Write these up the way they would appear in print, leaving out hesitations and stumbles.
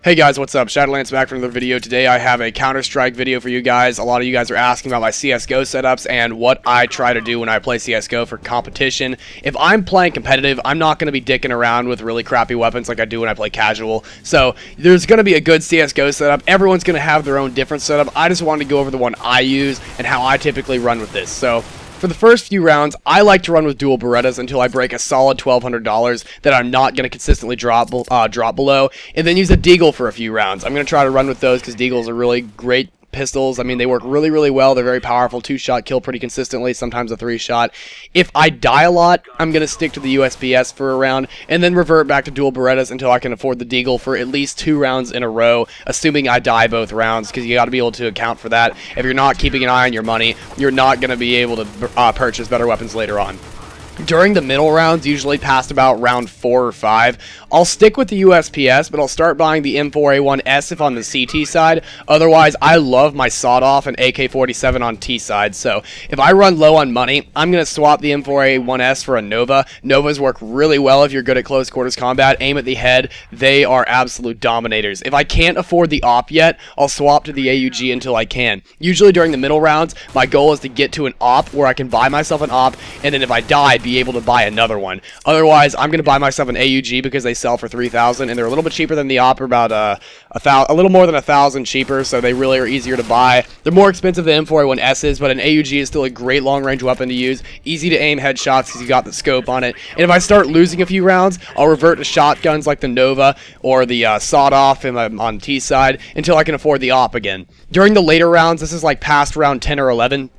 Hey guys, what's up? Shadowlands back for another video. Today I have a Counter-Strike video for you guys. A lot of you guys are asking about my CSGO setups and what I try to do when I play CSGO for competition. If I'm playing competitive, I'm not going to be dicking around with really crappy weapons like I do when I play casual. So there's going to be a good CSGO setup. Everyone's going to have their own different setup. I just wanted to go over the one I use and how I typically run with this. So for the first few rounds, I like to run with dual Berettas until I break a solid $1,200 that I'm not going to consistently drop below, and then use a Deagle for a few rounds. I'm going to try to run with those because Deagles are really great pistols. I mean, they work really, really well. They're very powerful. 2-shot kill pretty consistently, sometimes a 3-shot. If I die a lot, I'm going to stick to the USPS for a round, and then revert back to dual Berettas until I can afford the Deagle for at least 2 rounds in a row, assuming I die both rounds, because you got to be able to account for that. If you're not keeping an eye on your money, you're not going to be able to purchase better weapons later on. During the middle rounds, usually past about round 4 or 5, I'll stick with the USPS, but I'll start buying the M4A1S if on the CT side. Otherwise, I love my sawed-off and AK-47 on T side, so if I run low on money, I'm going to swap the M4A1S for a Nova. Novas work really well if you're good at close quarters combat. Aim at the head, they are absolute dominators. If I can't afford the AWP yet, I'll swap to the AUG until I can. Usually during the middle rounds, my goal is to get to an AWP where I can buy myself an AWP, and then if I die, be able to buy another one. Otherwise, I'm going to buy myself an AUG because they sell for $3,000 and they're a little bit cheaper than the AWP, about a little more than $1,000 cheaper, so they really are easier to buy. They're more expensive than M4A1Ss, but an AUG is still a great long-range weapon to use. Easy to aim headshots because you got the scope on it. And if I start losing a few rounds, I'll revert to shotguns like the Nova or the sawed-off on T side until I can afford the AWP again. During the later rounds, this is like past round 10 or 11,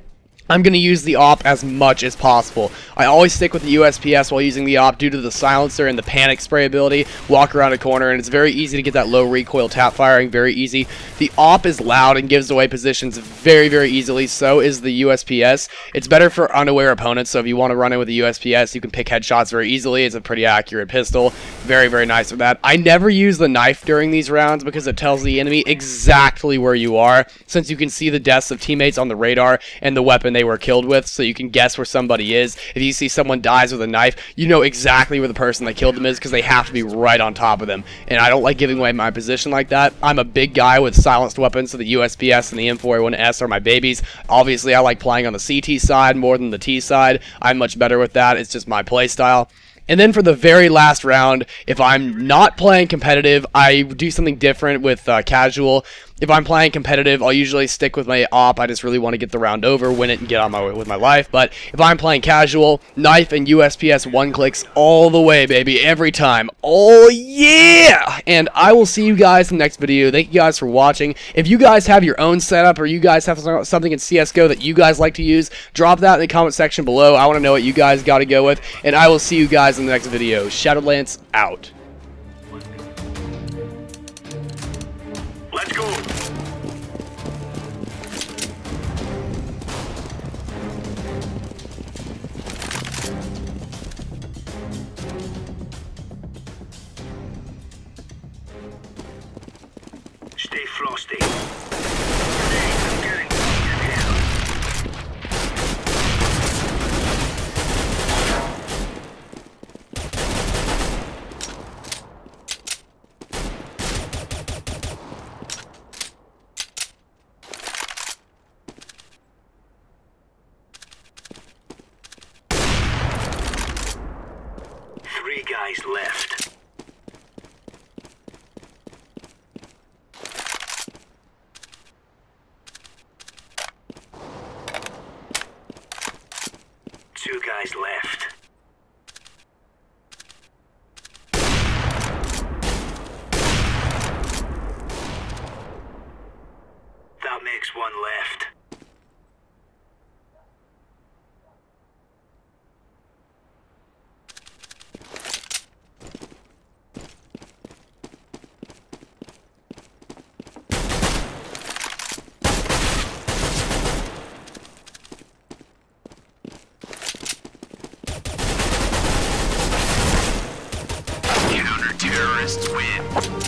I'm going to use the AWP as much as possible. I always stick with the USPS while using the AWP due to the silencer and the panic spray ability. Walk around a corner and it's very easy to get that low recoil tap firing, very easy. The AWP is loud and gives away positions very, very easily. So is the USPS. It's better for unaware opponents, so if you want to run in with the USPS, you can pick headshots very easily. It's a pretty accurate pistol. Very, very nice with that. I never use the knife during these rounds because it tells the enemy exactly where you are, since you can see the deaths of teammates on the radar and the weapon they were killed with, so you can guess where somebody is. If you see someone dies with a knife, you know exactly where the person that killed them is because they have to be right on top of them. And I don't like giving away my position like that. I'm a big guy with silenced weapons, so the USPS and the M4A1S are my babies. Obviously, I like playing on the CT side more than the T side. I'm much better with that. It's just my play style. And then for the very last round, if I'm not playing competitive, I do something different with casual. If I'm playing competitive, I'll usually stick with my AWP. I just really want to get the round over, win it, and get on my way with my life. But if I'm playing casual, knife and USPS one-clicks all the way, baby, every time. Oh, yeah! And I will see you guys in the next video. Thank you guys for watching. If you guys have your own setup or you guys have something in CSGO that you guys like to use, drop that in the comment section below. I want to know what you guys got to go with. And I will see you guys in the next video. Shadowlands out. Let's go. Stay frosty. Three guys left. Two guys left. That makes one left. Counter-terrorists win.